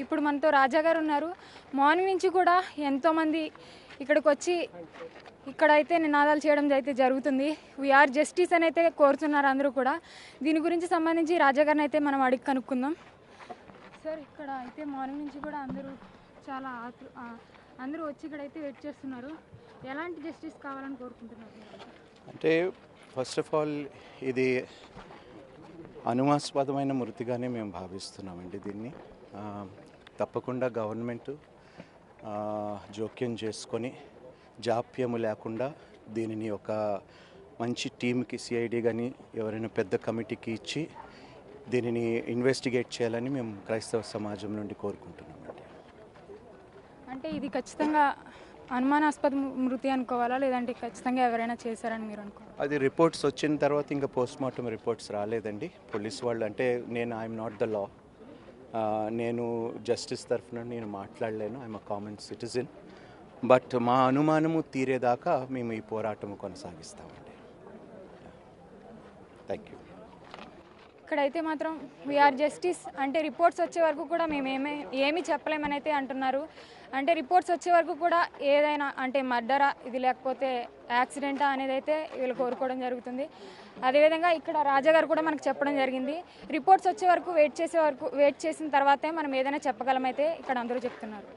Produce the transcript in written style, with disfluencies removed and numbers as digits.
ఇప్పుడు మనతో రాజా గారు ఉన్నారు. మార్నింగ్ నుంచి కూడా ఎంతోమంది ఇక్కడికి వచ్చి ఇక్కడైతే నినాదాలు చేయడం అయితే జరుగుతుంది. వీఆర్ జస్టిస్ అని అయితే కోరుతున్నారు అందరూ కూడా. దీని గురించి సంబంధించి రాజా గారిని అయితే మనం అడిగి కనుక్కుందాం. సార్, ఇక్కడ అయితే మార్నింగ్ నుంచి కూడా చాలా అందరూ వచ్చి ఇక్కడైతే వెయిట్ చేస్తున్నారు. ఎలాంటి జస్టిస్ కావాలని కోరుకుంటున్నారు? అంటే ఫస్ట్ ఆఫ్ ఆల్ ఇది అనుమానాస్పదమైన మృతిగానే మేము భావిస్తున్నామండి. దీన్ని తప్పకుండా గవర్నమెంట్ జోక్యం చేసుకొని జాప్యము లేకుండా దీనిని ఒక మంచి టీంకి సిఐడి కానీ ఎవరైనా పెద్ద కమిటీకి ఇచ్చి దీనిని ఇన్వెస్టిగేట్ చేయాలని మేము క్రైస్తవ సమాజం నుండి కోరుకుంటున్నామండి. అంటే ఇది ఖచ్చితంగా అనుమానాస్పద మృతి అనుకోవాలా, లేదంటే ఖచ్చితంగా ఎవరైనా చేశారని మీరు అనుకోవాలి? అది రిపోర్ట్స్ వచ్చిన తర్వాత ఇంకా పోస్ట్మార్టం రిపోర్ట్స్ రాలేదండి. పోలీస్ వాళ్ళు అంటే ఐఎమ్ నాట్ ద లా, నేను జస్టిస్ తరఫున నేను మాట్లాడలేను. I'm a common citizen. But మా అనుమానము తీరేదాకా మేము ఈ పోరాటం కొనసాగిస్తామండి. Thank you. ఇక్కడైతే మాత్రం వీఆర్ జస్టిస్ అంటే రిపోర్ట్స్ వచ్చే వరకు కూడా మేము ఏమీ చెప్పలేమని అయితే అంటున్నారు. అంటే రిపోర్ట్స్ వచ్చే వరకు కూడా ఏదైనా అంటే మర్డరా ఇది లేకపోతే యాక్సిడెంటా అనేది అయితే వీళ్ళు కోరుకోవడం జరుగుతుంది. అదేవిధంగా ఇక్కడ రాజా గారు కూడా మనకు చెప్పడం జరిగింది, రిపోర్ట్స్ వచ్చే వరకు వెయిట్ చేసిన తర్వాతే మనం ఏదైనా చెప్పగలమైతే ఇక్కడ అందరూ చెప్తున్నారు.